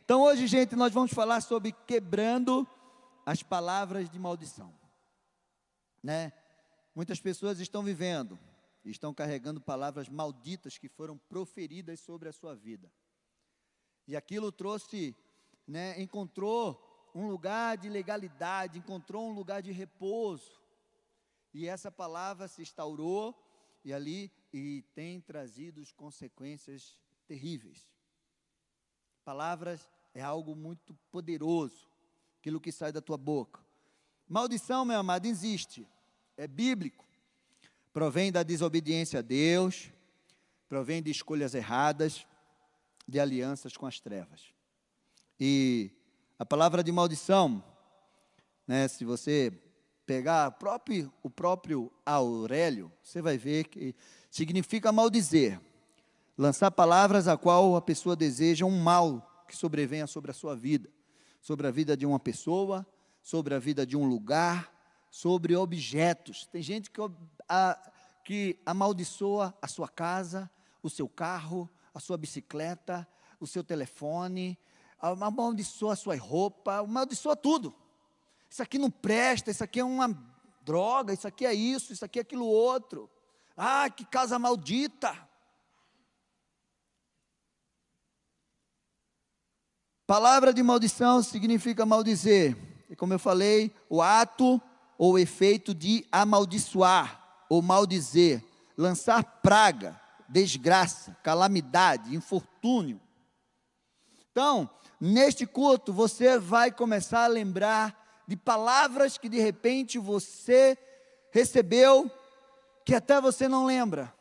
Então hoje, gente, nós vamos falar sobre quebrando as palavras de maldição, né? Muitas pessoas estão vivendo, estão carregando palavras malditas que foram proferidas sobre a sua vida. E aquilo trouxe, né, encontrou um lugar de legalidade, encontrou um lugar de repouso. E essa palavra se instaurou e tem trazido consequências terríveis. Palavras é algo muito poderoso, aquilo que sai da tua boca. Maldição, meu amado, existe, é bíblico. Provém da desobediência a Deus, provém de escolhas erradas, de alianças com as trevas. E a palavra de maldição, né, se você pegar o próprio Aurélio, você vai ver que significa maldizer, lançar palavras a qual a pessoa deseja um mal que sobrevenha sobre a sua vida, sobre a vida de uma pessoa, sobre a vida de um lugar, sobre objetos. Tem gente que amaldiçoa a sua casa, o seu carro, a sua bicicleta, o seu telefone, amaldiçoa a sua roupa, amaldiçoa tudo. Isso aqui não presta, isso aqui é uma droga, isso aqui é isso aqui é aquilo outro. Ah, que casa maldita. Palavra de maldição significa maldizer. E como eu falei, o ato ou o efeito de amaldiçoar ou maldizer, lançar praga, desgraça, calamidade, infortúnio. Então, neste culto, você vai começar a lembrar de palavras que de repente você recebeu, que até você não lembra,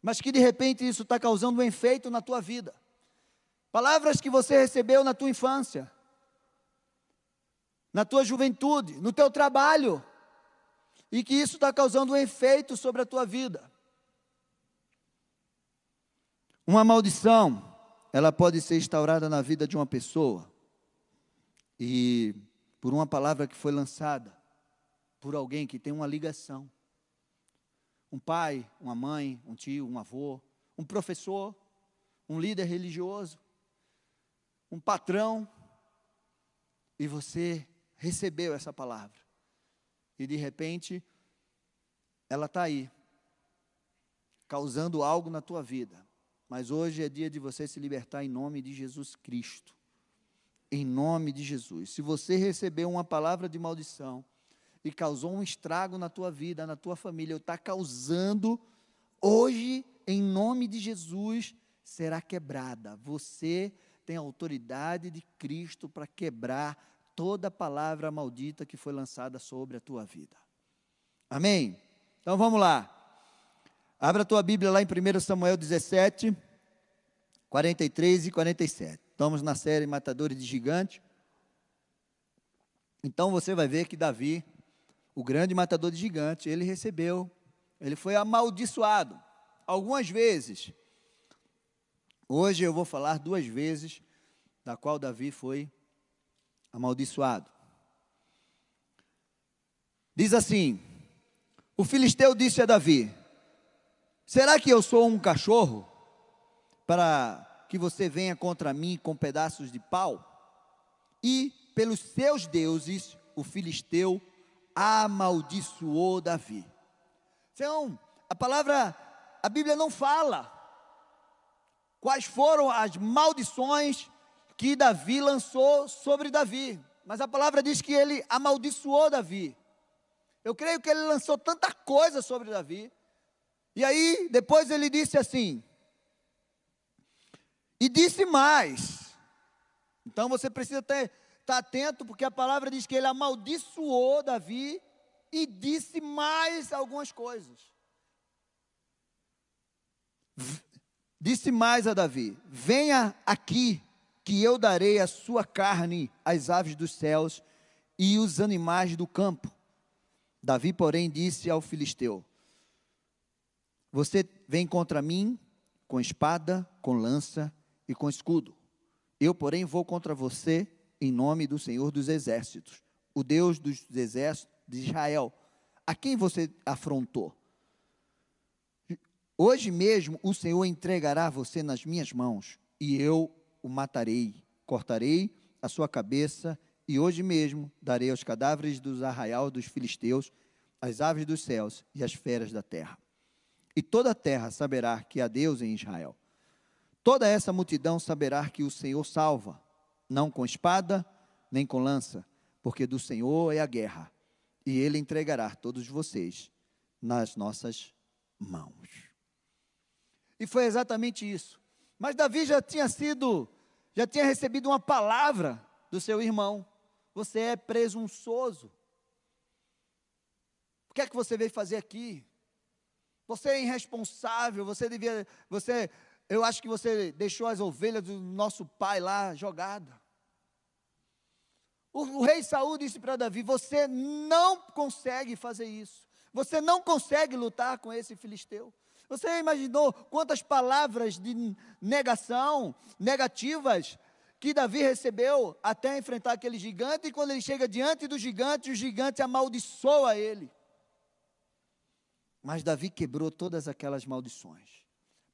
mas que de repente isso está causando um efeito na tua vida. Palavras que você recebeu na tua infância, na tua juventude, no teu trabalho, e que isso está causando um efeito sobre a tua vida. Uma maldição, ela pode ser instaurada na vida de uma pessoa, e por uma palavra que foi lançada por alguém que tem uma ligação. Um pai, uma mãe, um tio, um avô, um professor, um líder religioso, um patrão, e você recebeu essa palavra, e de repente, ela está aí, causando algo na tua vida, mas hoje é dia de você se libertar em nome de Jesus Cristo, em nome de Jesus. Se você recebeu uma palavra de maldição, e causou um estrago na tua vida, na tua família, ou está causando, hoje, em nome de Jesus, será quebrada. Você tem a autoridade de Cristo para quebrar toda palavra maldita que foi lançada sobre a tua vida. Amém? Então vamos lá. Abra a tua Bíblia lá em 1 Samuel 17, 43 e 47. Estamos na série Matadores de Gigantes. Então você vai ver que Davi, o grande matador de gigantes, ele foi amaldiçoado algumas vezes. Hoje eu vou falar 2 vezes da qual Davi foi amaldiçoado. Diz assim: o filisteu disse a Davi: será que eu sou um cachorro para que você venha contra mim com pedaços de pau? E pelos seus deuses o filisteu amaldiçoou Davi. Então, a Bíblia não fala quais foram as maldições que Davi lançou sobre Davi, mas a palavra diz que ele amaldiçoou Davi. Eu creio que ele lançou tanta coisa sobre Davi, e aí depois ele disse assim, e disse mais. Então você precisa estar atento, porque a palavra diz que ele amaldiçoou Davi e disse mais algumas coisas. Disse mais a Davi: venha aqui, que eu darei a sua carne às aves dos céus e os animais do campo. Davi, porém, disse ao filisteu: você vem contra mim com espada, com lança e com escudo. Eu, porém, vou contra você em nome do Senhor dos Exércitos, o Deus dos Exércitos de Israel, a quem você afrontou. Hoje mesmo o Senhor entregará você nas minhas mãos, e eu o matarei cortarei a sua cabeça, e hoje mesmo darei aos cadáveres dos arraial dos filisteus, as aves dos céus e as feras da terra. E toda a terra saberá que há Deus em Israel. Toda essa multidão saberá que o Senhor salva, não com espada, nem com lança, porque do Senhor é a guerra, e Ele entregará todos vocês nas nossas mãos. E foi exatamente isso. Mas Davi já tinha recebido uma palavra do seu irmão: você é presunçoso. O que é que você veio fazer aqui? Você é irresponsável, eu acho que você deixou as ovelhas do nosso pai lá jogadas. O rei Saul disse para Davi: você não consegue fazer isso. Você não consegue lutar com esse filisteu. Você imaginou quantas palavras de negação, negativas, que Davi recebeu até enfrentar aquele gigante, e quando ele chega diante do gigante, o gigante amaldiçoa ele. Mas Davi quebrou todas aquelas maldições,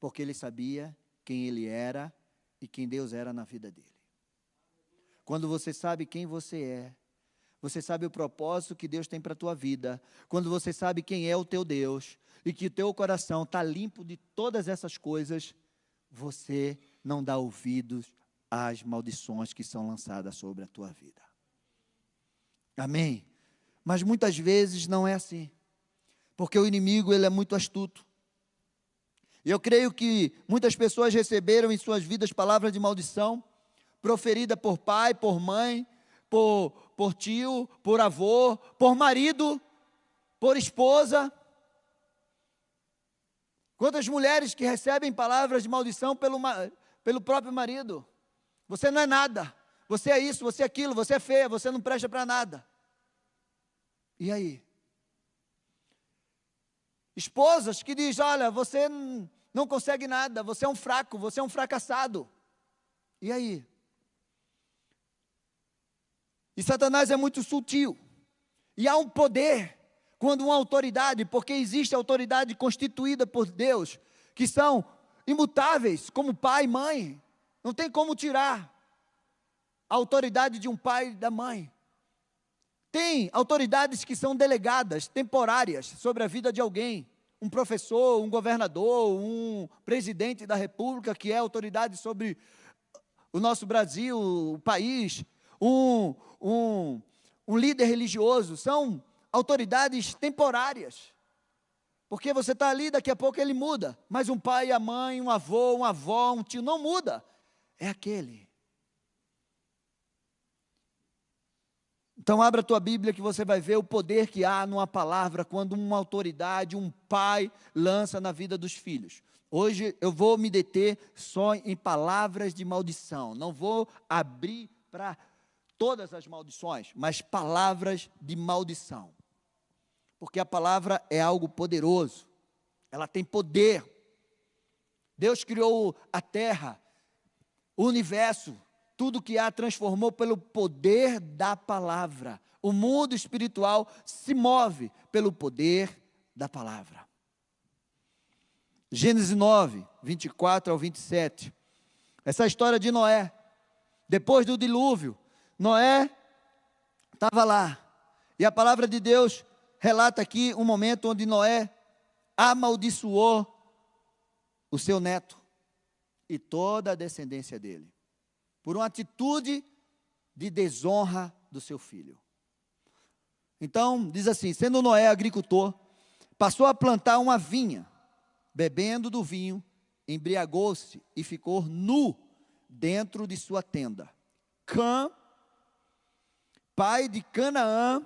porque ele sabia quem ele era e quem Deus era na vida dele. Quando você sabe quem você é, você sabe o propósito que Deus tem para a tua vida, quando você sabe quem é o teu Deus, e que o teu coração está limpo de todas essas coisas, você não dá ouvidos às maldições que são lançadas sobre a tua vida. Amém? Mas muitas vezes não é assim, porque o inimigo, ele é muito astuto. E eu creio que muitas pessoas receberam em suas vidas palavras de maldição, proferida por pai, por mãe, por tio, por avô, por marido, por esposa. Quantas mulheres que recebem palavras de maldição pelo próprio marido? Você não é nada, você é isso, você é aquilo, você é feia, você não presta para nada. E aí? Esposas que dizem: olha, você não consegue nada, você é um fraco, você é um fracassado. E aí? E Satanás é muito sutil. E há um poder, quando uma autoridade, porque existe autoridade constituída por Deus, que são imutáveis, como pai e mãe. Não tem como tirar a autoridade de um pai e da mãe. Tem autoridades que são delegadas, temporárias, sobre a vida de alguém. Um professor, um governador, um presidente da república, que é autoridade sobre o nosso Brasil, o país, um líder religioso, são autoridades temporárias, porque você está ali, daqui a pouco ele muda, mas um pai, a mãe, um avô, uma avó, um tio, não muda, é aquele. Então abra a tua Bíblia que você vai ver o poder que há numa palavra, quando uma autoridade, um pai, lança na vida dos filhos. Hoje eu vou me deter só em palavras de maldição, não vou abrir para todas as maldições, mas palavras de maldição, porque a palavra é algo poderoso, ela tem poder. Deus criou a terra, o universo, tudo que há transformou pelo poder da palavra. O mundo espiritual se move pelo poder da palavra. Gênesis 9, 24 ao 27, essa história de Noé, depois do dilúvio, Noé estava lá, e a palavra de Deus relata aqui um momento onde Noé amaldiçoou o seu neto e toda a descendência dele, por uma atitude de desonra do seu filho. Então, diz assim: sendo Noé agricultor, passou a plantar uma vinha, bebendo do vinho, embriagou-se e ficou nu dentro de sua tenda. Cã, pai de Canaã,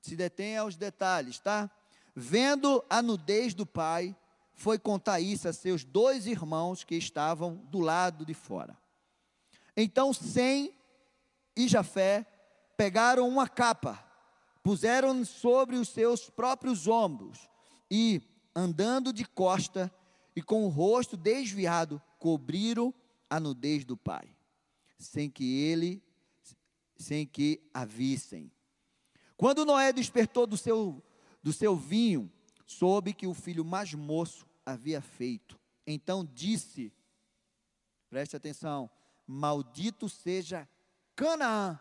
se detém aos detalhes, tá? Vendo a nudez do pai, foi contar isso a seus 2 irmãos que estavam do lado de fora. Então Sem e Jafé pegaram uma capa, puseram sobre os seus próprios ombros e, andando de costa e com o rosto desviado, cobriram a nudez do pai, sem que a vissem. Quando Noé despertou do seu vinho, soube que o filho mais moço havia feito. Então disse, preste atenção, maldito seja Canaã.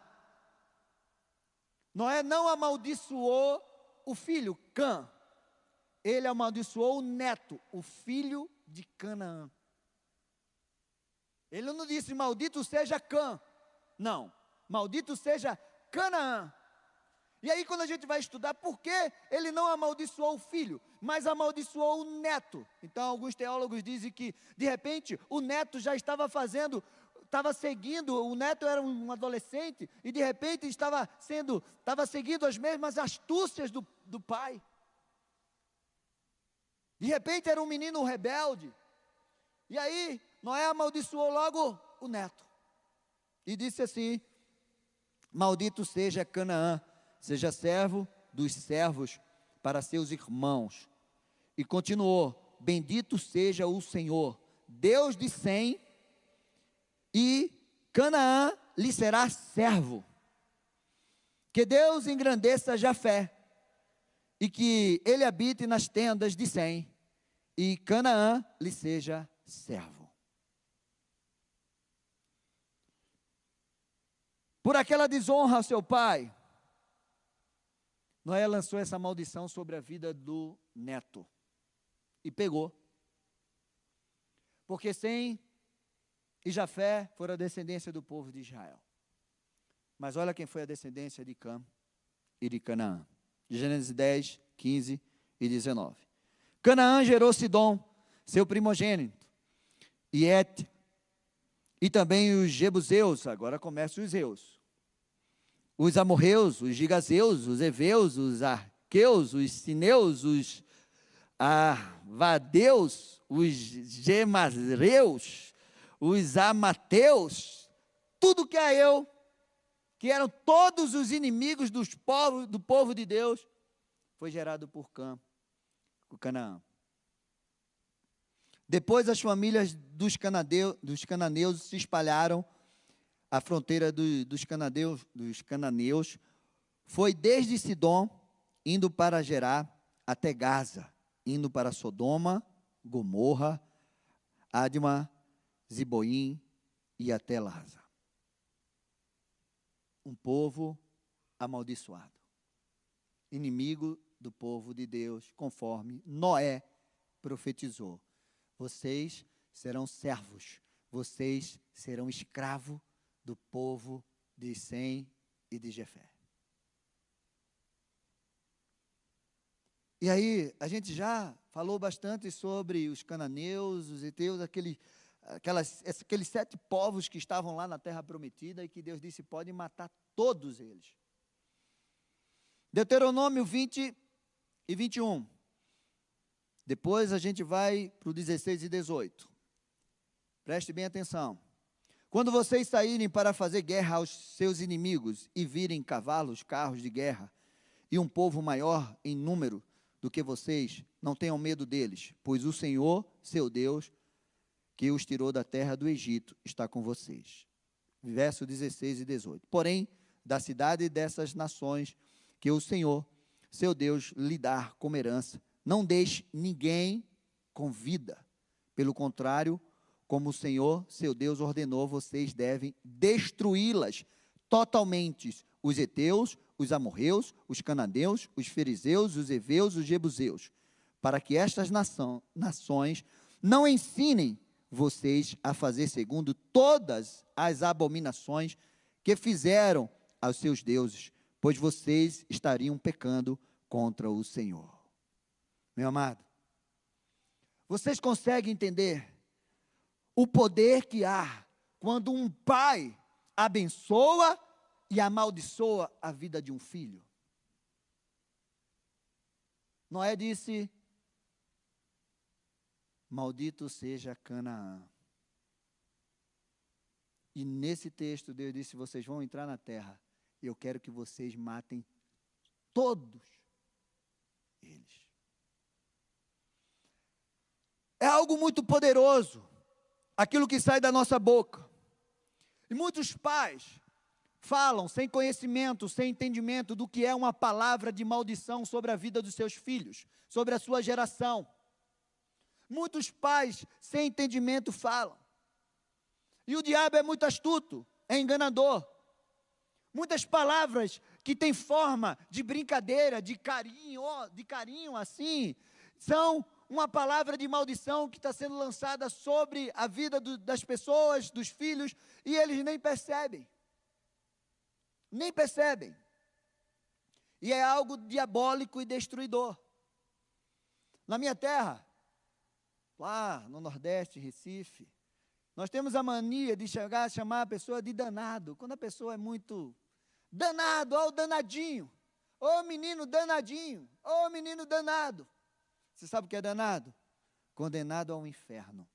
Noé não amaldiçoou o filho, Cã. Ele amaldiçoou o neto, o filho de Canaã. Ele não disse maldito seja Cã. Não, maldito seja Canaã. E aí quando a gente vai estudar por que ele não amaldiçoou o filho, mas amaldiçoou o neto. Então alguns teólogos dizem que de repente o neto já estava seguindo, o neto era um adolescente e de repente estava seguindo as mesmas astúcias do pai. De repente era um menino rebelde. E aí Noé amaldiçoou logo o neto. E disse assim: maldito seja Canaã, seja servo dos servos para seus irmãos. E continuou: bendito seja o Senhor, Deus de Sem, e Canaã lhe será servo. Que Deus engrandeça Jafé, e que ele habite nas tendas de Sem, e Canaã lhe seja servo. Por aquela desonra ao seu pai, Noé lançou essa maldição sobre a vida do neto. E pegou. Porque Sem e Jafé foram a descendência do povo de Israel. Mas olha quem foi a descendência de Cã e de Canaã. Gênesis 10, 15 e 19. Canaã gerou Sidom, seu primogênito, e Et, e também os Jebuseus, agora começam os Eus, os Amorreus, os Gigazeus, os Eveus, os Arqueus, os Sineus, os Arvadeus, os Gemareus, os Amateus, tudo que é eu, que eram todos os inimigos do povo de Deus, foi gerado por Canaã. Depois as famílias dos cananeus se espalharam. A fronteira dos cananeus foi desde Sidom, indo para Gerá, até Gaza, indo para Sodoma, Gomorra, Adma, Ziboim e até Lasa. Um povo amaldiçoado, inimigo do povo de Deus, conforme Noé profetizou. Vocês serão servos, vocês serão escravos do povo de Sem e de Jafé. E aí, a gente já falou bastante sobre os cananeus, os heteus, aqueles 7 povos que estavam lá na terra prometida e que Deus disse, pode matar todos eles. Deuteronômio 20 e 21. Depois a gente vai para o 16 e 18. Preste bem atenção. Quando vocês saírem para fazer guerra aos seus inimigos e virem cavalos, carros de guerra, e um povo maior em número do que vocês, não tenham medo deles, pois o Senhor, seu Deus, que os tirou da terra do Egito, está com vocês. Verso 16 e 18. Porém, da cidade dessas nações, que o Senhor, seu Deus, lhe dá como herança, não deixe ninguém com vida. Pelo contrário, como o Senhor, seu Deus, ordenou, vocês devem destruí-las totalmente. Os heteus, os amorreus, os cananeus, os fariseus, os heveus, os jebuseus, para que estas nações não ensinem vocês a fazer segundo todas as abominações que fizeram aos seus deuses, pois vocês estariam pecando contra o Senhor. Meu amado, vocês conseguem entender o poder que há quando um pai abençoa e amaldiçoa a vida de um filho? Noé disse, maldito seja Canaã. E nesse texto Deus disse, vocês vão entrar na terra, e eu quero que vocês matem todos eles. É algo muito poderoso, aquilo que sai da nossa boca. E muitos pais falam sem conhecimento, sem entendimento do que é uma palavra de maldição sobre a vida dos seus filhos, sobre a sua geração. Muitos pais sem entendimento falam. E o diabo é muito astuto, é enganador. Muitas palavras que têm forma de brincadeira, de carinho assim, são uma palavra de maldição que está sendo lançada sobre a vida das pessoas, dos filhos, e eles nem percebem. Nem percebem. E é algo diabólico e destruidor. Na minha terra, lá no Nordeste, Recife, nós temos a mania de chegar a chamar a pessoa de danado. Quando a pessoa é muito danado, ó o danadinho, ó menino danadinho, ó menino danado. Você sabe o que é danado? Condenado ao inferno.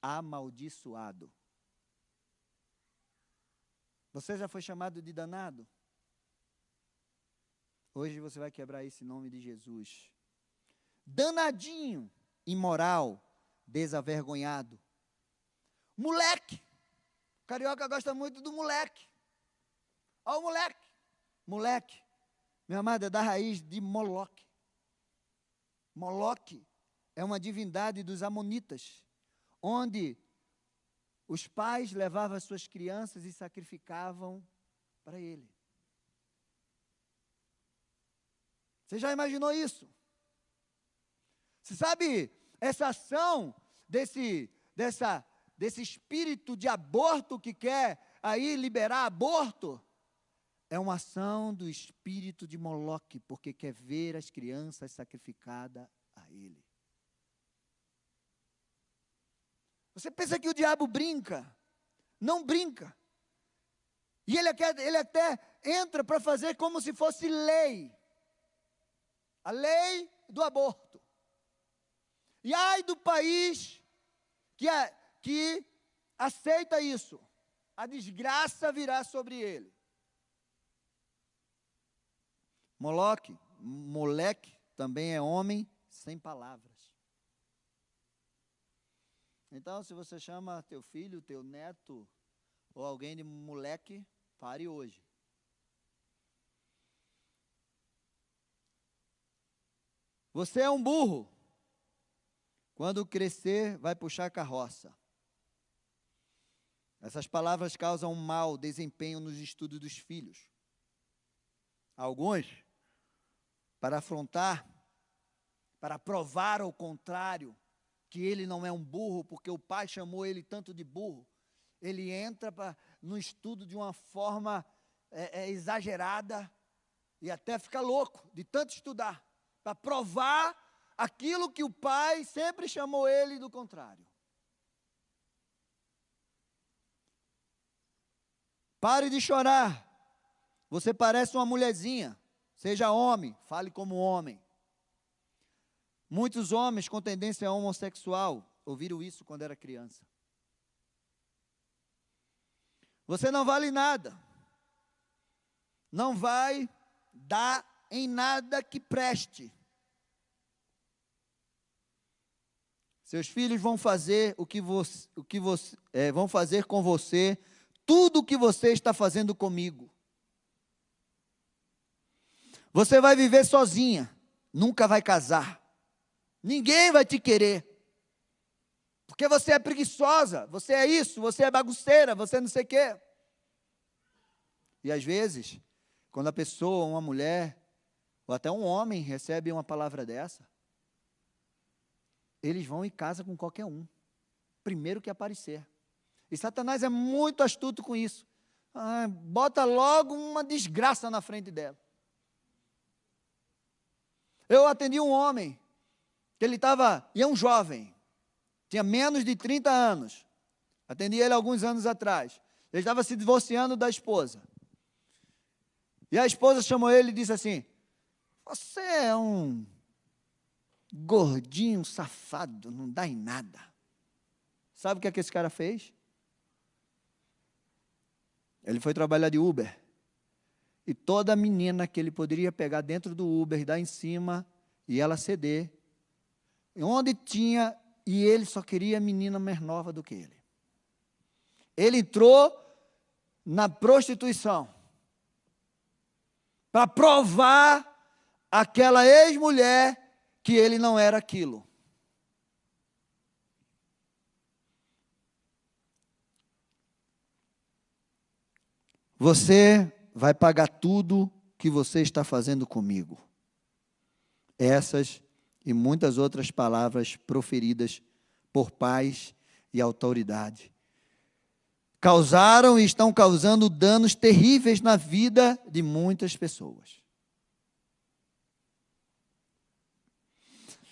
Amaldiçoado. Você já foi chamado de danado? Hoje você vai quebrar esse nome de Jesus. Danadinho, imoral, desavergonhado. Moleque. O carioca gosta muito do moleque. Olha o moleque. Moleque, meu amado, é da raiz de Moloque. Moloque é uma divindade dos amonitas, onde os pais levavam as suas crianças e sacrificavam para ele. Você já imaginou isso? Você sabe, essa ação desse espírito de aborto que quer aí liberar aborto, é uma ação do espírito de Moloque, porque quer ver as crianças sacrificadas a ele. Você pensa que o diabo brinca? Não brinca. E ele até entra para fazer como se fosse lei. A lei do aborto. E ai do país que aceita isso. A desgraça virá sobre ele. Moleque também é homem sem palavras. Então, se você chama teu filho, teu neto, ou alguém de moleque, pare hoje. Você é um burro. Quando crescer, vai puxar carroça. Essas palavras causam um mau desempenho nos estudos dos filhos. Alguns, para afrontar, para provar ao contrário, que ele não é um burro, porque o pai chamou ele tanto de burro, ele entra no estudo de uma forma exagerada e até fica louco de tanto estudar, para provar aquilo que o pai sempre chamou ele do contrário. Pare de chorar. Você parece uma mulherzinha. Seja homem, fale como homem. Muitos homens com tendência homossexual ouviram isso quando era criança. Você não vale nada. Não vai dar em nada que preste. Seus filhos vão fazer vão fazer com você tudo o que você está fazendo comigo. Você vai viver sozinha, nunca vai casar. Ninguém vai te querer. Porque você é preguiçosa, você é isso, você é bagunceira, você não sei o quê. E às vezes, quando a pessoa, uma mulher, ou até um homem recebe uma palavra dessa, eles vão e casam com qualquer um, primeiro que aparecer. E Satanás é muito astuto com isso. Bota logo uma desgraça na frente dela. Eu atendi um homem, que e é um jovem, tinha menos de 30 anos. Atendi ele alguns anos atrás. Ele estava se divorciando da esposa. E a esposa chamou ele e disse assim: você é um gordinho safado, não dá em nada. Sabe o que esse cara fez? Ele foi trabalhar de Uber. E toda menina que ele poderia pegar dentro do Uber e dar em cima, e ela ceder, onde tinha, e ele só queria menina mais nova do que ele. Ele entrou na prostituição para provar àquela ex-mulher que ele não era aquilo. você vai pagar tudo que você está fazendo comigo. Essas e muitas outras palavras proferidas por pais e autoridade causaram e estão causando danos terríveis na vida de muitas pessoas.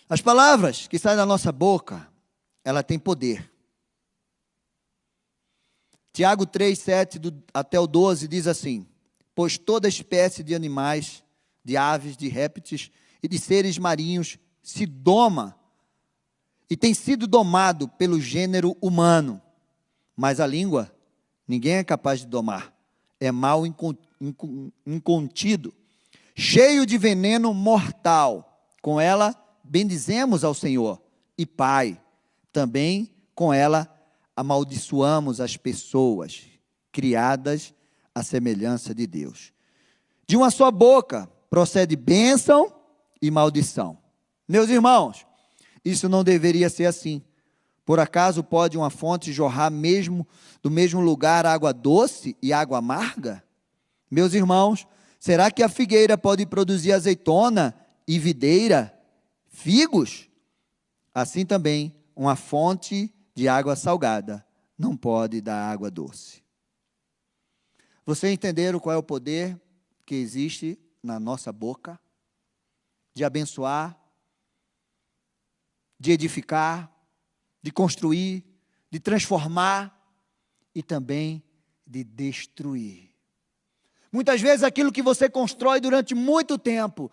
As palavras que saem da nossa boca, ela tem poder. Tiago 3, 7 até o 12 diz assim: pois toda espécie de animais, de aves, de répteis e de seres marinhos se doma e tem sido domado pelo gênero humano. Mas a língua, ninguém é capaz de domar. É mal incontido, cheio de veneno mortal. Com ela bendizemos ao Senhor e Pai. Também com ela amaldiçoamos as pessoas criadas à semelhança de Deus. De uma só boca procede bênção e maldição. Meus irmãos, isso não deveria ser assim. Por acaso pode uma fonte jorrar do mesmo lugar água doce e água amarga? Meus irmãos, será que a figueira pode produzir azeitona e videira, figos? Assim também, uma fonte de água salgada não pode dar água doce. Vocês entenderam qual é o poder que existe na nossa boca? De abençoar, de edificar, de construir, de transformar e também de destruir. Muitas vezes aquilo que você constrói durante muito tempo,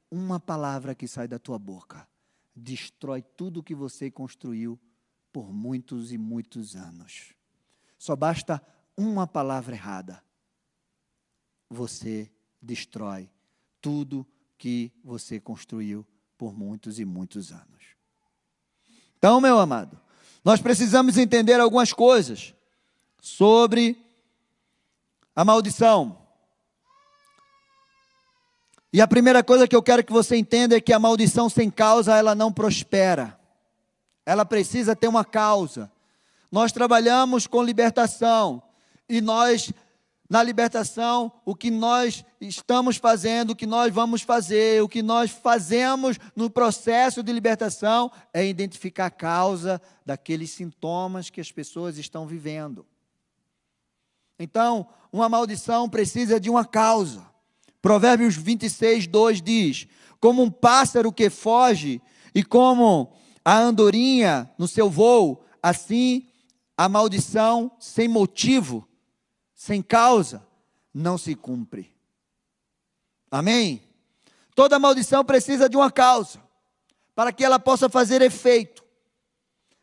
uma palavra que sai da tua boca destrói tudo que você construiu por muitos e muitos anos. Só basta uma palavra errada, você destrói tudo que você construiu por muitos e muitos anos. Então, meu amado, nós precisamos entender algumas coisas sobre a maldição. E a primeira coisa que eu quero que você entenda é que a maldição sem causa, ela não prospera. Ela precisa ter uma causa. Nós trabalhamos com libertação e na libertação, o que nós estamos fazendo, o que nós vamos fazer, o que nós fazemos no processo de libertação é identificar a causa daqueles sintomas que as pessoas estão vivendo. Então, uma maldição precisa de uma causa. Provérbios 26, 2 diz: como um pássaro que foge e como a andorinha no seu voo, assim a maldição sem motivo, sem causa, não se cumpre. Amém? Toda maldição precisa de uma causa, para que ela possa fazer efeito.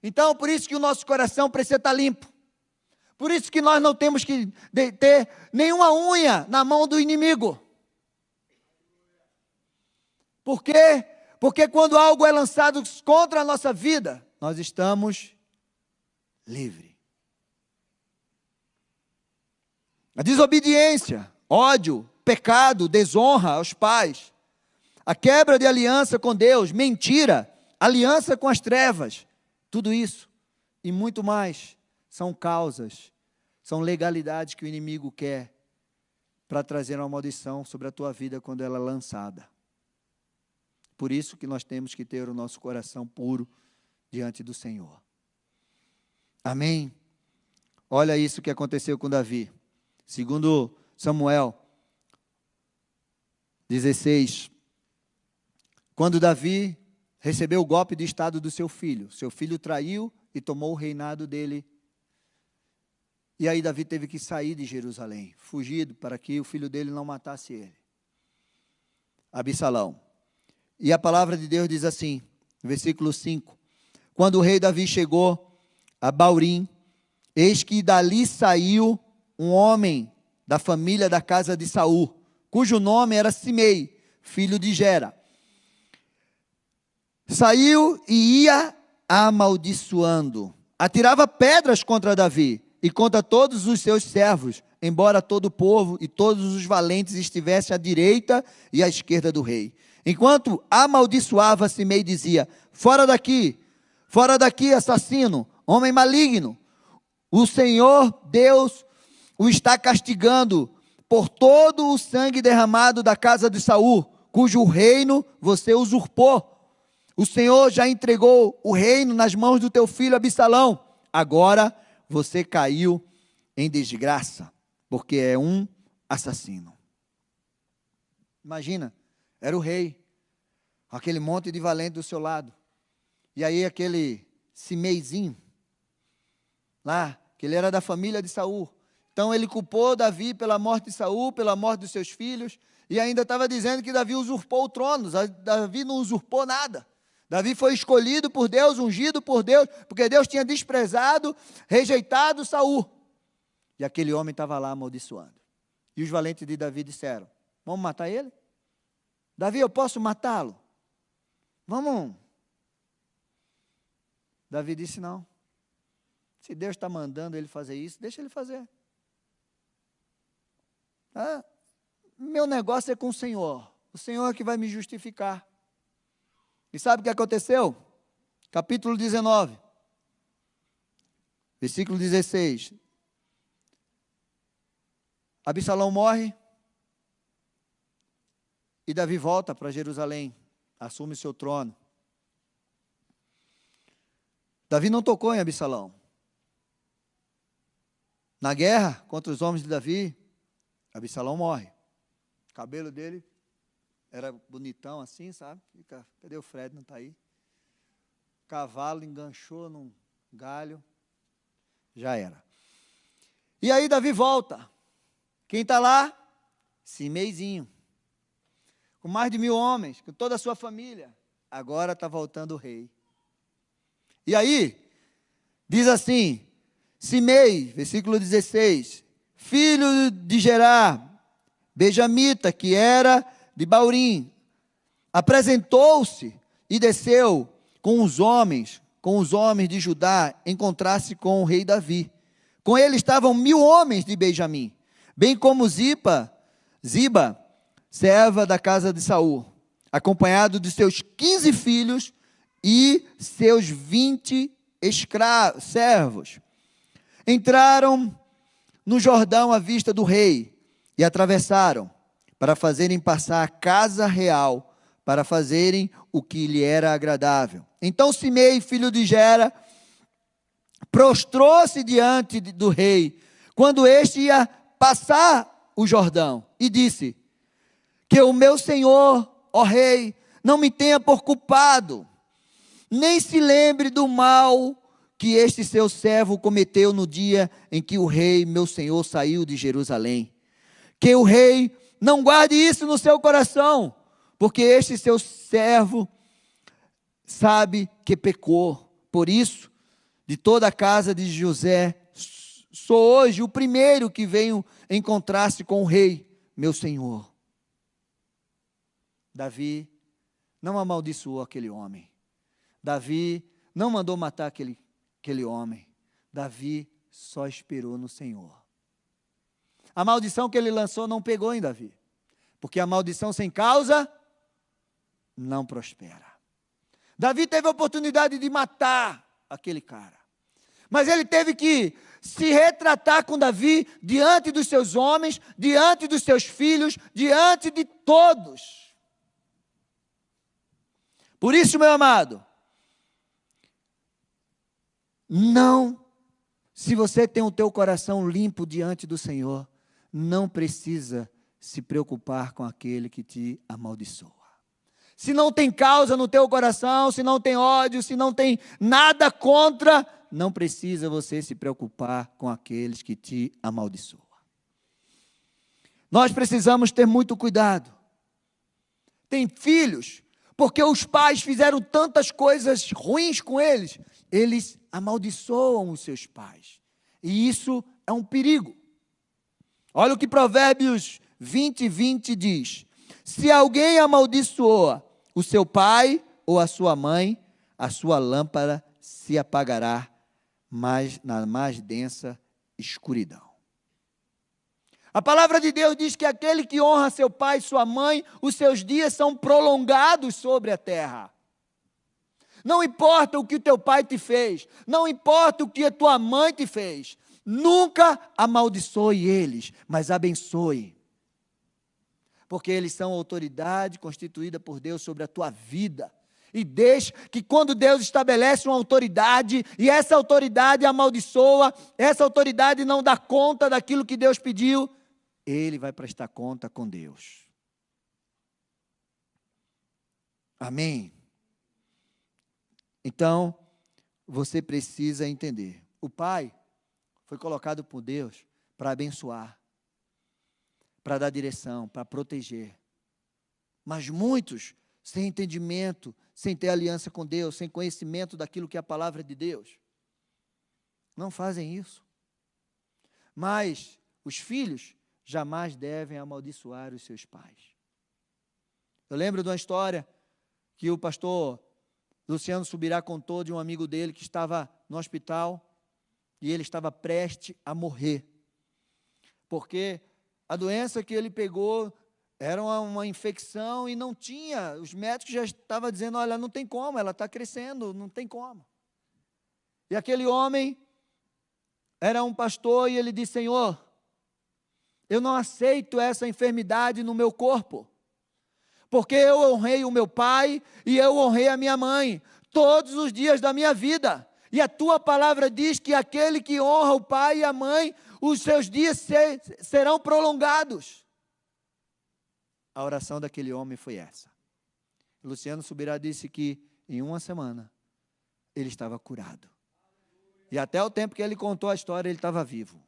Então, por isso que o nosso coração precisa estar limpo. Por isso que nós não temos que ter nenhuma unha na mão do inimigo. Por quê? Porque quando algo é lançado contra a nossa vida, nós estamos livres. A desobediência, ódio, pecado, desonra aos pais, a quebra de aliança com Deus, mentira, aliança com as trevas, tudo isso e muito mais são causas, são legalidades que o inimigo quer para trazer uma maldição sobre a tua vida quando ela é lançada. Por isso que nós temos que ter o nosso coração puro diante do Senhor. Amém? Olha isso que aconteceu com Davi. Segundo Samuel 16, quando Davi recebeu o golpe de estado do seu filho traiu e tomou o reinado dele. E aí Davi teve que sair de Jerusalém, fugido para que o filho dele não matasse ele, Absalão. E a palavra de Deus diz assim, versículo 5, quando o rei Davi chegou a Baurim, eis que dali saiu um homem da família da casa de Saul, cujo nome era Simei, filho de Gera. Saiu e ia amaldiçoando, atirava pedras contra Davi e contra todos os seus servos, embora todo o povo e todos os valentes estivessem à direita e à esquerda do rei. Enquanto amaldiçoava, Simei dizia: fora daqui, assassino, homem maligno. O Senhor Deus o está castigando por todo o sangue derramado da casa de Saul, cujo reino você usurpou. O Senhor já entregou o reino nas mãos do teu filho Absalão. Agora você caiu em desgraça, porque é um assassino. Imagina, era o rei, aquele monte de valente do seu lado. E aí aquele Simeizinho, lá, que ele era da família de Saul. Então ele culpou Davi pela morte de Saul, pela morte dos seus filhos, e ainda estava dizendo que Davi usurpou o trono. Davi não usurpou nada. Davi foi escolhido por Deus, ungido por Deus, porque Deus tinha desprezado, rejeitado Saul. E aquele homem estava lá amaldiçoando. E os valentes de Davi disseram: vamos matar ele? Davi, eu posso matá-lo? Vamos. Davi disse: não. Se Deus está mandando ele fazer isso, deixa ele fazer. Meu negócio é com o Senhor. O Senhor é que vai me justificar. E sabe o que aconteceu? Capítulo 19, versículo 16. Absalão morre e Davi volta para Jerusalém, assume seu trono. Davi não tocou em Absalão. Na guerra contra os homens de Davi, Absalão morre. O cabelo dele era bonitão assim, sabe? Cadê o Fred? Não está aí. Cavalo enganchou num galho. Já era. E aí Davi volta. Quem está lá? Simeizinho. Com mais de 1000 homens, com toda a sua família. Agora está voltando o rei. E aí, diz assim, Simei, versículo 16, filho de Gerá, benjamita, que era de Baurim, apresentou-se e desceu com os homens de Judá, encontrar-se com o rei Davi. Com ele estavam 1000 homens de Benjamim, bem como Ziba, serva da casa de Saul, acompanhado de seus 15 filhos e seus 20 servos. Entraram no Jordão à vista do rei e atravessaram para fazerem passar a casa real, para fazerem o que lhe era agradável. Então Simei, filho de Gera, prostrou-se diante do rei, quando este ia passar o Jordão, e disse: que o meu senhor, ó rei, não me tenha por culpado, nem se lembre do mal que este seu servo cometeu no dia em que o rei, meu senhor, saiu de Jerusalém. Que o rei não guarde isso no seu coração, porque este seu servo sabe que pecou. Por isso, de toda a casa de José, sou hoje o primeiro que venho encontrar-se com o rei, meu senhor. Davi não amaldiçoou aquele homem. Davi não mandou matar aquele homem. Davi só esperou no Senhor. A maldição que ele lançou não pegou em Davi, porque a maldição sem causa não prospera. Davi teve a oportunidade de matar aquele cara, mas ele teve que se retratar com Davi diante dos seus homens, diante dos seus filhos, diante de todos. Por isso, meu amado, não, se você tem o teu coração limpo diante do Senhor, não precisa se preocupar com aquele que te amaldiçoa. Se não tem causa no teu coração, se não tem ódio, se não tem nada contra, não precisa você se preocupar com aqueles que te amaldiçoam. Nós precisamos ter muito cuidado. Tem filhos, porque os pais fizeram tantas coisas ruins com eles, eles amaldiçoam os seus pais. E isso é um perigo. Olha o que Provérbios 20:20 diz: se alguém amaldiçoa o seu pai ou a sua mãe, a sua lâmpada se apagará na mais densa escuridão. A palavra de Deus diz que aquele que honra seu pai e sua mãe, os seus dias são prolongados sobre a terra. Não importa o que o teu pai te fez, não importa o que a tua mãe te fez, nunca amaldiçoe eles, mas abençoe. Porque eles são autoridade constituída por Deus sobre a tua vida. E deixe que quando Deus estabelece uma autoridade, e essa autoridade amaldiçoa, essa autoridade não dá conta daquilo que Deus pediu, ele vai prestar conta com Deus. Amém? Então, você precisa entender. O pai foi colocado por Deus para abençoar, para dar direção, para proteger. Mas muitos, sem entendimento, sem ter aliança com Deus, sem conhecimento daquilo que é a palavra de Deus, não fazem isso. Mas os filhos jamais devem amaldiçoar os seus pais. Eu lembro de uma história que o pastor Luciano Subirá contou de um amigo dele que estava no hospital e ele estava prestes a morrer, porque a doença que ele pegou era uma infecção e não tinha, os médicos já estavam dizendo, olha, não tem como, ela está crescendo, não tem como. E aquele homem era um pastor e ele disse, Senhor, eu não aceito essa enfermidade no meu corpo, porque eu honrei o meu pai e eu honrei a minha mãe todos os dias da minha vida. E a tua palavra diz que aquele que honra o pai e a mãe, os seus dias serão prolongados. A oração daquele homem foi essa. Luciano Subirá disse que em uma semana ele estava curado. E até o tempo que ele contou a história, ele estava vivo.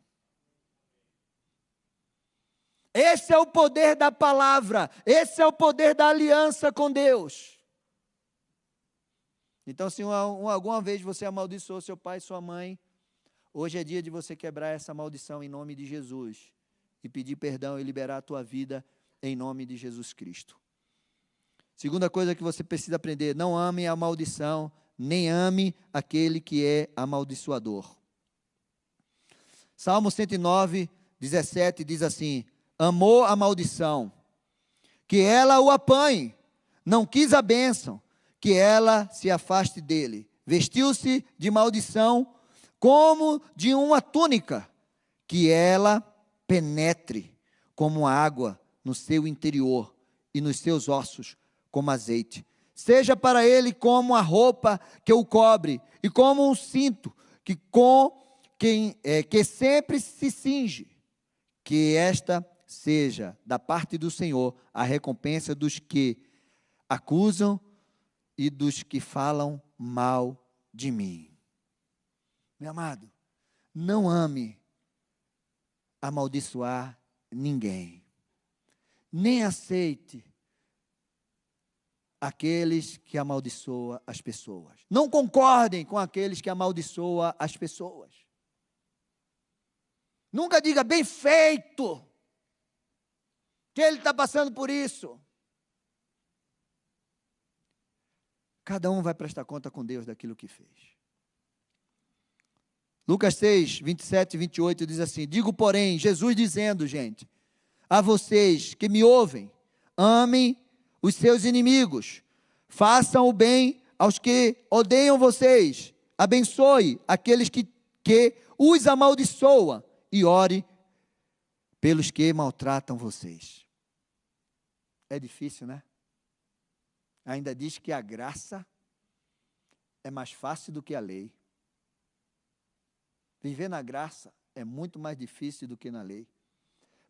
Esse é o poder da palavra, esse é o poder da aliança com Deus. Então, se alguma vez você amaldiçoou seu pai e sua mãe, hoje é dia de você quebrar essa maldição em nome de Jesus e pedir perdão e liberar a tua vida em nome de Jesus Cristo. Segunda coisa que você precisa aprender, não ame a maldição, nem ame aquele que é amaldiçoador. Salmo 109, 17 diz assim, amou a maldição, que ela o apanhe, não quis a bênção, que ela se afaste dele. Vestiu-se de maldição, como de uma túnica, que ela penetre como água no seu interior e nos seus ossos como azeite. Seja para ele como a roupa que o cobre e como um cinto que sempre se cinge. Que esta seja da parte do Senhor a recompensa dos que acusam e dos que falam mal de mim. Meu amado, não ame amaldiçoar ninguém. Nem aceite aqueles que amaldiçoam as pessoas. Não concordem com aqueles que amaldiçoam as pessoas. Nunca diga, bem feito, que ele está passando por isso. Cada um vai prestar conta com Deus daquilo que fez. Lucas 6, 27 e 28 diz assim, digo, porém, Jesus dizendo, gente, a vocês que me ouvem, amem os seus inimigos, façam o bem aos que odeiam vocês, abençoe aqueles que os amaldiçoam e ore pelos que maltratam vocês. É difícil, né? Ainda diz que a graça é mais fácil do que a lei. Viver na graça é muito mais difícil do que na lei.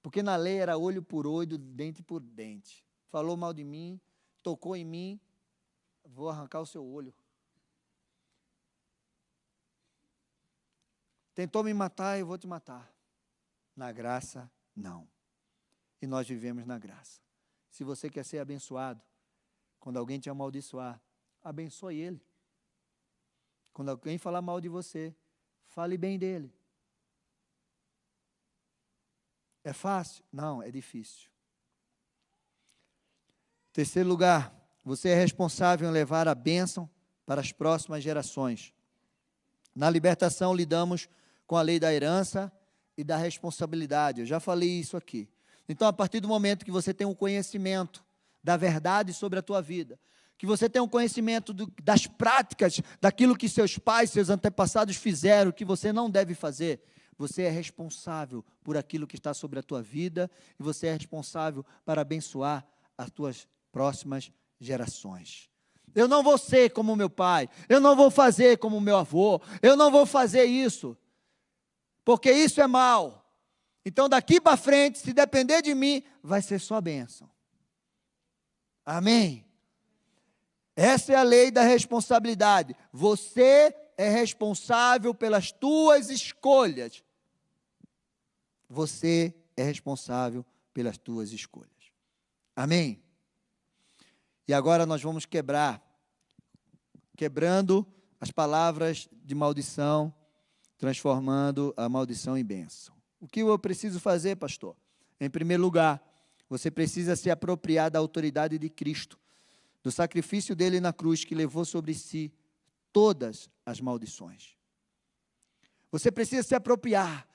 Porque na lei era olho por olho, dente por dente. Falou mal de mim, tocou em mim, vou arrancar o seu olho. Tentou me matar, eu vou te matar. Na graça, não. E nós vivemos na graça. Se você quer ser abençoado, quando alguém te amaldiçoar, abençoe ele. Quando alguém falar mal de você, fale bem dele. É fácil? Não, é difícil. Terceiro lugar, você é responsável em levar a bênção para as próximas gerações. Na libertação, lidamos com a lei da herança e da responsabilidade. Eu já falei isso aqui. Então, a partir do momento que você tem um conhecimento da verdade sobre a tua vida, que você tem um conhecimento das práticas, daquilo que seus pais, seus antepassados fizeram, que você não deve fazer, você é responsável por aquilo que está sobre a tua vida e você é responsável para abençoar as tuas próximas gerações. Eu não vou ser como meu pai, eu não vou fazer como meu avô, eu não vou fazer isso, porque isso é mal. Então daqui para frente, se depender de mim, vai ser só bênção. Amém? Essa é a lei da responsabilidade. Você é responsável pelas tuas escolhas. Você é responsável pelas tuas escolhas. Amém? E agora nós vamos quebrando as palavras de maldição, transformando a maldição em bênção. O que eu preciso fazer, pastor? Em primeiro lugar, você precisa se apropriar da autoridade de Cristo, do sacrifício dele na cruz, que levou sobre si todas as maldições. Você precisa se apropriar.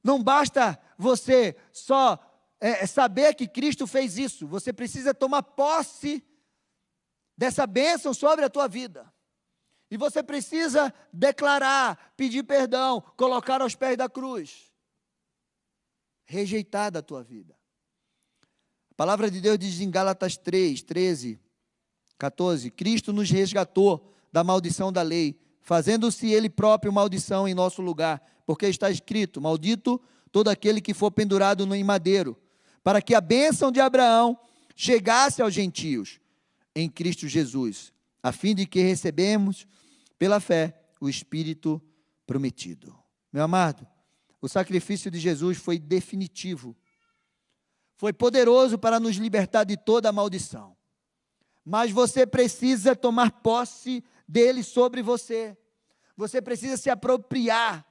Não basta você só saber que Cristo fez isso. Você precisa tomar posse dessa bênção sobre a tua vida. E você precisa declarar, pedir perdão, colocar aos pés da cruz. Rejeitar da tua vida. A palavra de Deus diz em Gálatas 3, 13, 14, Cristo nos resgatou da maldição da lei, fazendo-se Ele próprio maldição em nosso lugar, porque está escrito, maldito todo aquele que for pendurado no madeiro, para que a bênção de Abraão chegasse aos gentios, em Cristo Jesus, a fim de que recebemos, pela fé, o Espírito prometido. Meu amado, o sacrifício de Jesus foi definitivo, foi poderoso para nos libertar de toda a maldição, mas você precisa tomar posse dele sobre você, você precisa se apropriar,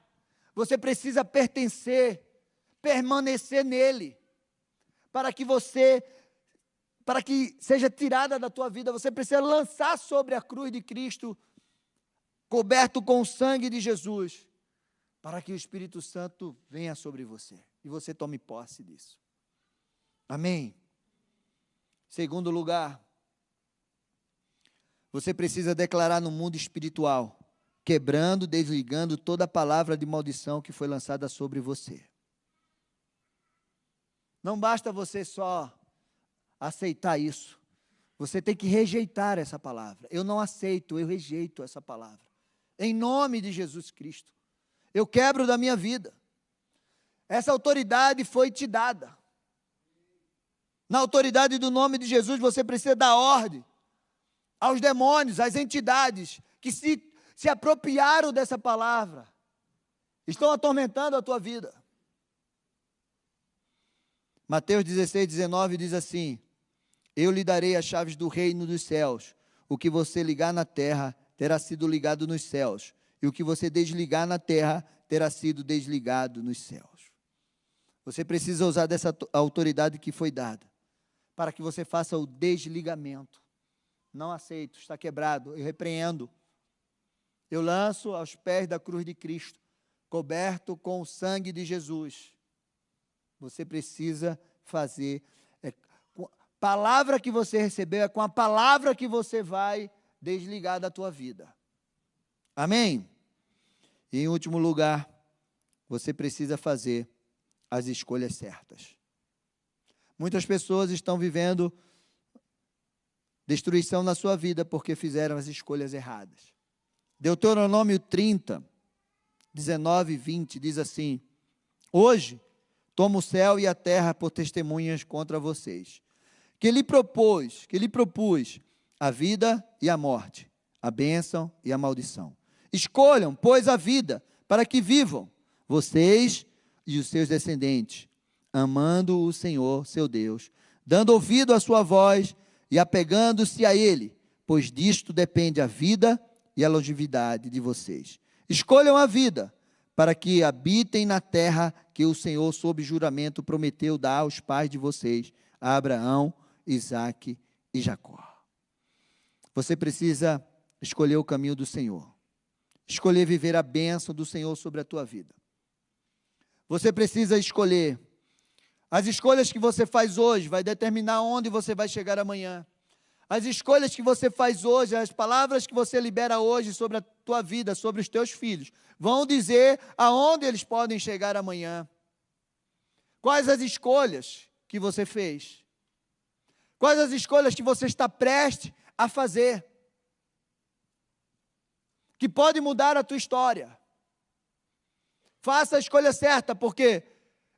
você precisa pertencer, permanecer nele, para que seja tirada da tua vida, você precisa lançar sobre a cruz de Cristo, coberto com o sangue de Jesus, para que o Espírito Santo venha sobre você, e você tome posse disso. Amém? Segundo lugar, você precisa declarar no mundo espiritual, quebrando, desligando toda a palavra de maldição que foi lançada sobre você. Não basta você só aceitar isso. Você tem que rejeitar essa palavra. Eu não aceito, eu rejeito essa palavra. Em nome de Jesus Cristo. Eu quebro da minha vida. Essa autoridade foi te dada. Na autoridade do nome de Jesus, você precisa dar ordem aos demônios, às entidades que se apropriaram dessa palavra. Estão atormentando a tua vida. Mateus 16, 19 diz assim, eu lhe darei as chaves do reino dos céus. O que você ligar na terra terá sido ligado nos céus. E o que você desligar na terra terá sido desligado nos céus. Você precisa usar dessa autoridade que foi dada, para que você faça o desligamento. Não aceito, está quebrado, eu repreendo. Eu lanço aos pés da cruz de Cristo, coberto com o sangue de Jesus. Você precisa fazer, palavra que você recebeu, é com a palavra que você vai desligar da tua vida. Amém? E em último lugar, você precisa fazer as escolhas certas. Muitas pessoas estão vivendo destruição na sua vida porque fizeram as escolhas erradas. Deuteronômio 30, 19 e 20 diz assim, hoje tomo o céu e a terra por testemunhas contra vocês, que lhe propus a vida e a morte, a bênção e a maldição. Escolham, pois, a vida, para que vivam, vocês e os seus descendentes, amando o Senhor, seu Deus, dando ouvido à sua voz e apegando-se a Ele, pois disto depende a vida e a longevidade de vocês. Escolham a vida, para que habitem na terra que o Senhor, sob juramento, prometeu dar aos pais de vocês, a Abraão, Isaque e Jacó. Você precisa escolher o caminho do Senhor. Escolher viver a bênção do Senhor sobre a tua vida. Você precisa escolher. As escolhas que você faz hoje vai determinar onde você vai chegar amanhã. As escolhas que você faz hoje, as palavras que você libera hoje sobre tua vida, sobre os teus filhos, vão dizer aonde eles podem chegar amanhã. Quais as escolhas que você fez? Quais as escolhas que você está prestes a fazer? Que pode mudar a tua história. Faça a escolha certa, porque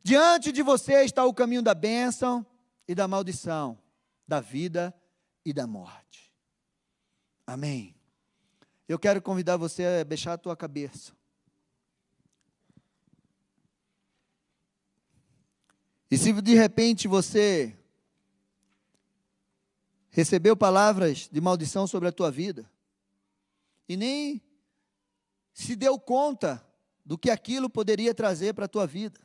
diante de você está o caminho da bênção e da maldição, da vida e da morte. Amém. Eu quero convidar você a baixar a tua cabeça. E se de repente você recebeu palavras de maldição sobre a tua vida e nem se deu conta do que aquilo poderia trazer para a tua vida.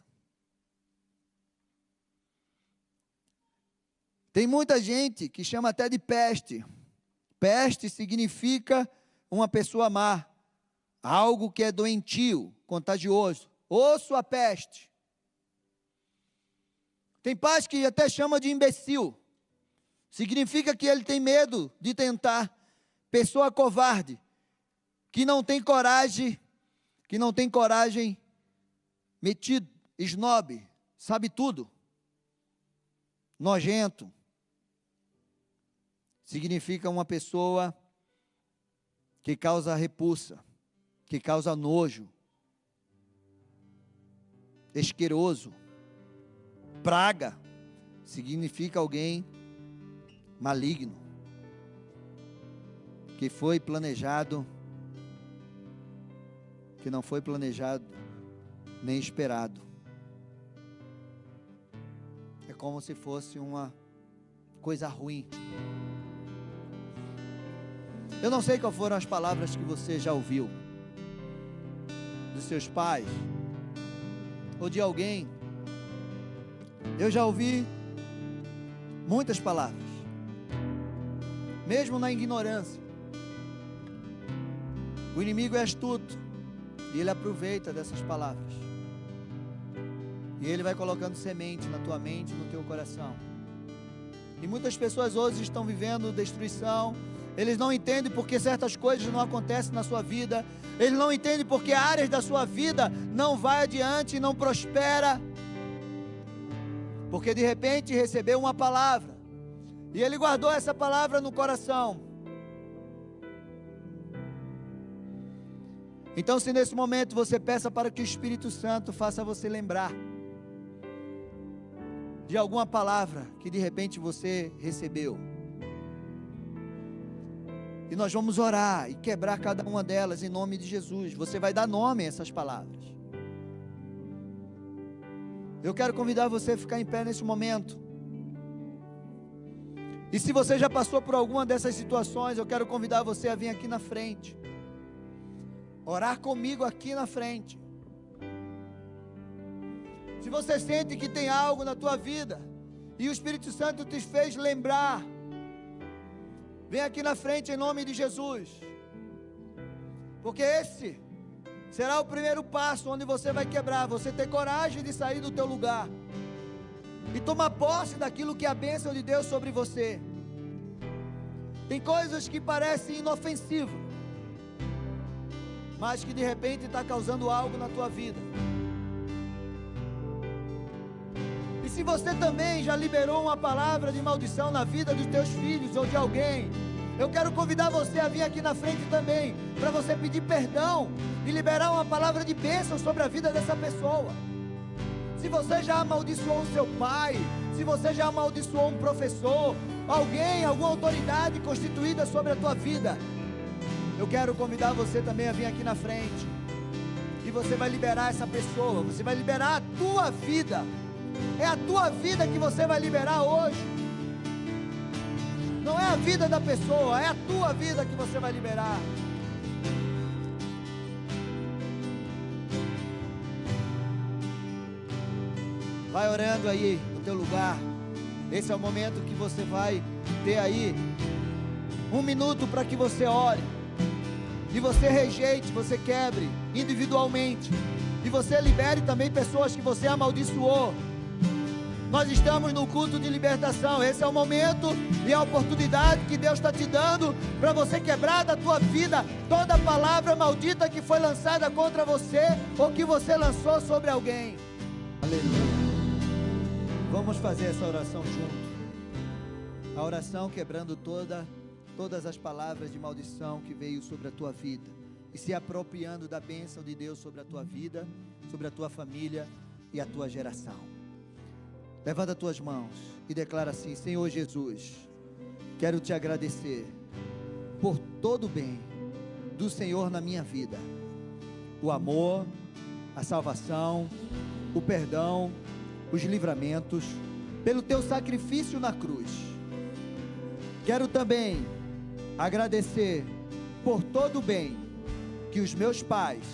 Tem muita gente que chama até de peste. Peste significa uma pessoa má, algo que é doentio, contagioso. Ouço a peste. Tem pais que até chama de imbecil. Significa que ele tem medo de tentar. Pessoa covarde, que não tem coragem, metido, esnobe, sabe tudo. Nojento. Significa uma pessoa que causa repulsa, que causa nojo, asqueroso. Praga significa alguém maligno, que foi planejado, que não foi planejado nem esperado. É como se fosse uma coisa ruim. Eu não sei quais foram as palavras que você já ouviu dos seus pais ou de alguém. Eu já ouvi muitas palavras, mesmo na ignorância. O inimigo é astuto e ele aproveita dessas palavras. E ele vai colocando semente na tua mente, no teu coração. E muitas pessoas hoje estão vivendo destruição. Eles não entendem porque certas coisas não acontecem na sua vida. Eles não entendem porque áreas da sua vida não vai adiante e não prospera. Porque de repente recebeu uma palavra e ele guardou essa palavra no coração. Então, se nesse momento você peça para que o Espírito Santo faça você lembrar de alguma palavra que de repente você recebeu, e nós vamos orar e quebrar cada uma delas em nome de Jesus. Você vai dar nome a essas palavras. Eu quero convidar você a ficar em pé nesse momento. E se você já passou por alguma dessas situações, eu quero convidar você a vir aqui na frente, orar comigo aqui na frente. Se você sente que tem algo na tua vida e o Espírito Santo te fez lembrar, vem aqui na frente em nome de Jesus, porque esse será o primeiro passo onde você vai quebrar. Você ter coragem de sair do teu lugar e tomar posse daquilo que é a bênção de Deus sobre você. Tem coisas que parecem inofensivas, mas que de repente está causando algo na tua vida. E se você também já liberou uma palavra de maldição na vida dos teus filhos ou de alguém, eu quero convidar você a vir aqui na frente também, para você pedir perdão e liberar uma palavra de bênção sobre a vida dessa pessoa. Se você já amaldiçoou o seu pai, se você já amaldiçoou um professor, alguém, alguma autoridade constituída sobre a tua vida, eu quero convidar você também a vir aqui na frente. E você vai liberar essa pessoa, você vai liberar a tua vida. É a tua vida que você vai liberar hoje. Não é a vida da pessoa, é a tua vida que você vai liberar. Vai orando aí no teu lugar. Esse é o momento que você vai ter aí 1 minuto para que você ore. E você rejeite, você quebre individualmente. E você libere também pessoas que você amaldiçoou. Nós estamos no culto de libertação. Esse é o momento e a oportunidade que Deus está te dando para você quebrar da tua vida toda palavra maldita que foi lançada contra você ou que você lançou sobre alguém. Aleluia. Vamos fazer essa oração junto. A oração quebrando todas as palavras de maldição que veio sobre a tua vida e se apropriando da bênção de Deus sobre a tua vida, sobre a tua família e a tua geração. Levanta as tuas mãos e declara assim: Senhor Jesus, quero te agradecer por todo o bem do Senhor na minha vida, o amor, a salvação, o perdão, os livramentos, pelo teu sacrifício na cruz. Quero também agradecer por todo o bem que os meus pais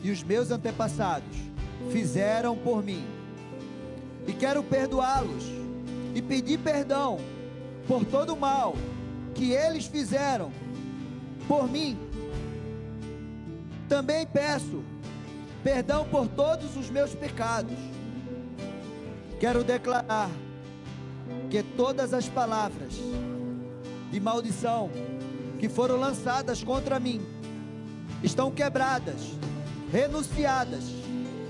e os meus antepassados fizeram por mim. E quero perdoá-los e pedir perdão por todo o mal que eles fizeram por mim. Também peço perdão por todos os meus pecados. Quero declarar que todas as palavras de maldição que foram lançadas contra mim estão quebradas, renunciadas,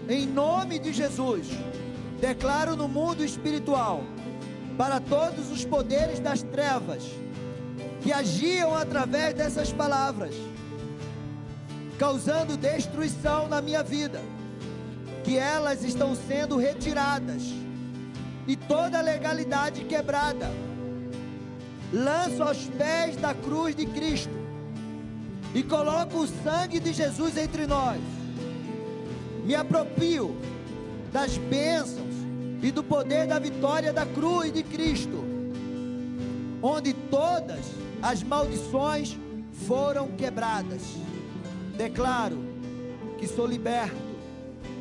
em nome de Jesus. Declaro no mundo espiritual, para todos os poderes das trevas que agiam através dessas palavras, causando destruição na minha vida, que elas estão sendo retiradas e toda a legalidade quebrada. Lanço aos pés da cruz de Cristo e coloco o sangue de Jesus entre nós. Me aproprio das bênçãos e do poder da vitória da cruz de Cristo, onde todas as maldições foram quebradas. Declaro que sou liberto,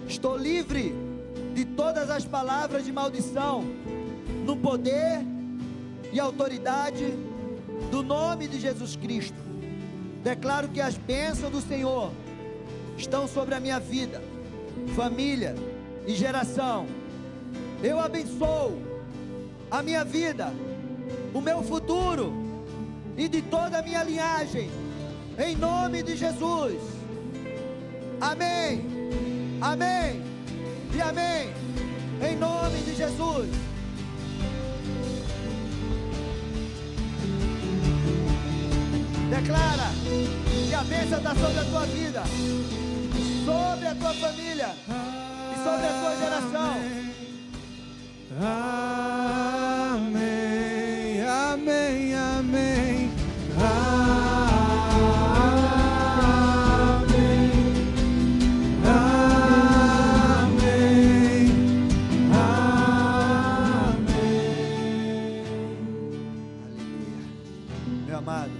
estou livre de todas as palavras de maldição, no poder e autoridade do nome de Jesus Cristo. Declaro que as bênçãos do Senhor estão sobre a minha vida, família e geração. Eu abençoo a minha vida, o meu futuro e de toda a minha linhagem, em nome de Jesus. Amém, amém e amém, em nome de Jesus. Declara que a bênção está sobre a tua vida, sobre a tua família e sobre a tua geração. Amém, amém, amém, amém, amém, amém. Aleluia. Meu amado,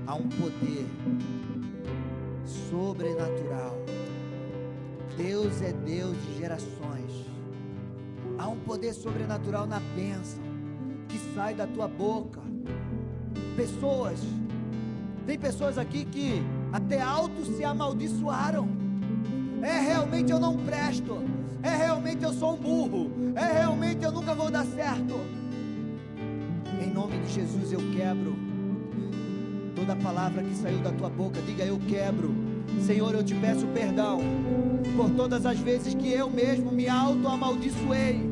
há um poder sobrenatural. Deus é Deus de gerações. Há um poder sobrenatural na bênção que sai da tua boca. Tem pessoas aqui que até alto se amaldiçoaram. Realmente eu não presto. Realmente eu sou um burro. Realmente eu nunca vou dar certo. Em nome de Jesus eu quebro toda palavra que saiu da tua boca. Diga: eu quebro. Senhor, eu te peço perdão por todas as vezes que eu mesmo me auto-amaldiçoei.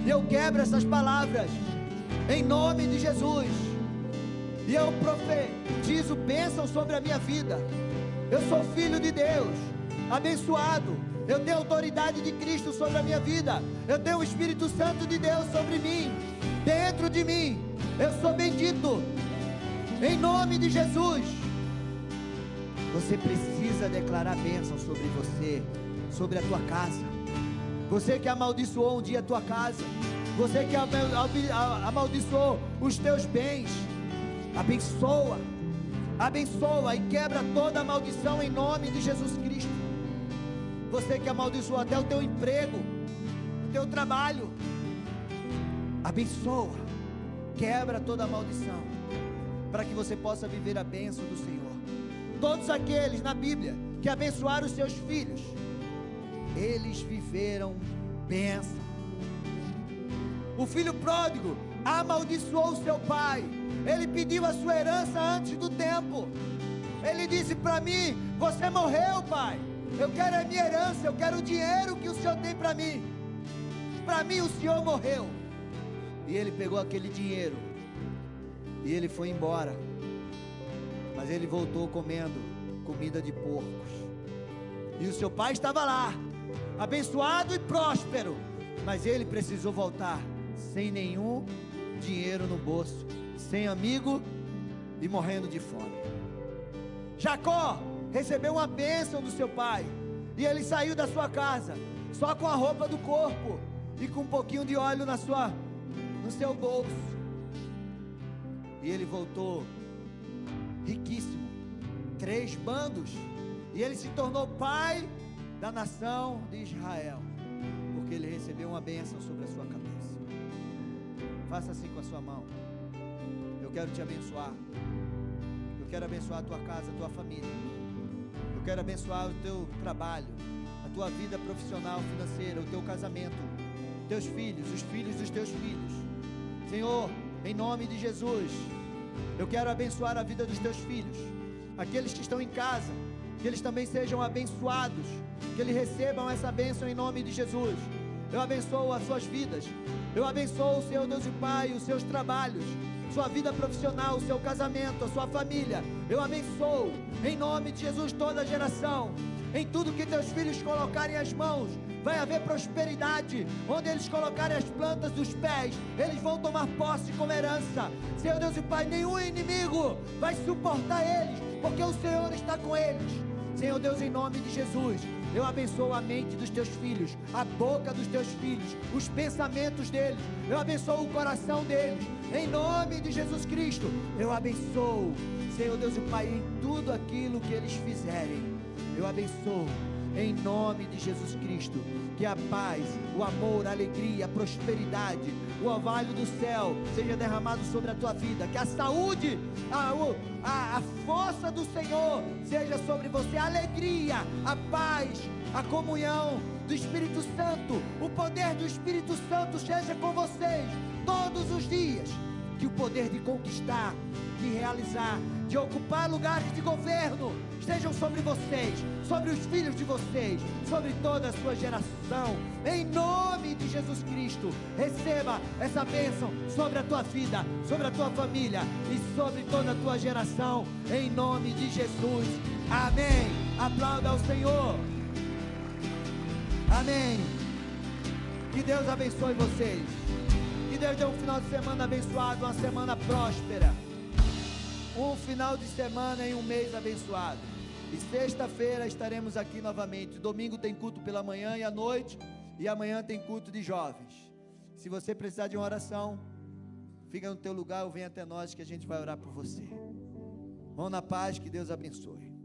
Eu quebro essas palavras em nome de Jesus. E eu profetizo bênção sobre a minha vida. Eu sou filho de Deus, abençoado. Eu tenho autoridade de Cristo sobre a minha vida. Eu tenho o Espírito Santo de Deus sobre mim, dentro de mim. Eu sou bendito em nome de Jesus. Você precisa declarar bênção sobre você, sobre a tua casa. Você que amaldiçoou um dia a tua casa, você que amaldiçoou os teus bens, abençoa, abençoa e quebra toda a maldição em nome de Jesus Cristo. Você que amaldiçoou até o teu emprego, o teu trabalho, abençoa, quebra toda a maldição, para que você possa viver a bênção do Senhor. Todos aqueles na Bíblia que abençoaram os seus filhos, eles viveram bênção. O filho pródigo amaldiçoou o seu pai. Ele pediu a sua herança antes do tempo. Ele disse para mim: você morreu, pai. Eu quero a minha herança, eu quero o dinheiro que o Senhor tem para mim. Para mim o Senhor morreu. E ele pegou aquele dinheiro e ele foi embora. Mas ele voltou comendo comida de porcos. E o seu pai estava lá, abençoado e próspero. Mas ele precisou voltar sem nenhum dinheiro no bolso, sem amigo e morrendo de fome. Jacó recebeu uma bênção do seu pai. E ele saiu da sua casa só com a roupa do corpo e com um pouquinho de óleo no seu bolso. E ele voltou riquíssimo, 3 bandos. E ele se tornou pai da nação de Israel, porque ele recebeu uma bênção sobre a sua cabeça. Faça assim com a sua mão. Eu quero te abençoar. Eu quero abençoar a tua casa, a tua família. Eu quero abençoar o teu trabalho, a tua vida profissional, financeira, o teu casamento, teus filhos, os filhos dos teus filhos. Senhor, em nome de Jesus, eu quero abençoar a vida dos teus filhos, aqueles que estão em casa, que eles também sejam abençoados, que eles recebam essa bênção em nome de Jesus. Eu abençoo as suas vidas. Eu abençoo, Senhor Deus e Pai, os seus trabalhos, sua vida profissional, o seu casamento, a sua família. Eu abençoo em nome de Jesus toda a geração. Em tudo que teus filhos colocarem as mãos, vai haver prosperidade. Onde eles colocarem as plantas dos pés, eles vão tomar posse como herança. Senhor Deus e Pai, nenhum inimigo vai suportar eles, porque o Senhor está com eles. Senhor Deus, em nome de Jesus, eu abençoo a mente dos teus filhos, a boca dos teus filhos, os pensamentos deles. Eu abençoo o coração deles, em nome de Jesus Cristo. Eu abençoo, Senhor Deus e Pai, em tudo aquilo que eles fizerem. Eu abençoo, em nome de Jesus Cristo, que a paz, o amor, a alegria, a prosperidade, o orvalho do céu seja derramado sobre a tua vida. Que a saúde, a força do Senhor seja sobre você. A alegria, a paz, a comunhão do Espírito Santo, o poder do Espírito Santo seja com vocês todos os dias. Que o poder de conquistar, de realizar, de ocupar lugares de governo estejam sobre vocês, sobre os filhos de vocês, sobre toda a sua geração. Em nome de Jesus Cristo, receba essa bênção sobre a tua vida, sobre a tua família e sobre toda a tua geração. Em nome de Jesus. Amém. Aplauda ao Senhor. Amém. Que Deus abençoe vocês. Que Deus dê um final de semana abençoado, uma semana próspera. Um final de semana em um mês abençoado. E sexta-feira estaremos aqui novamente. Domingo tem culto pela manhã e à noite. E amanhã tem culto de jovens. Se você precisar de uma oração, fica no teu lugar ou vem até nós que a gente vai orar por você. Vão na paz, que Deus abençoe.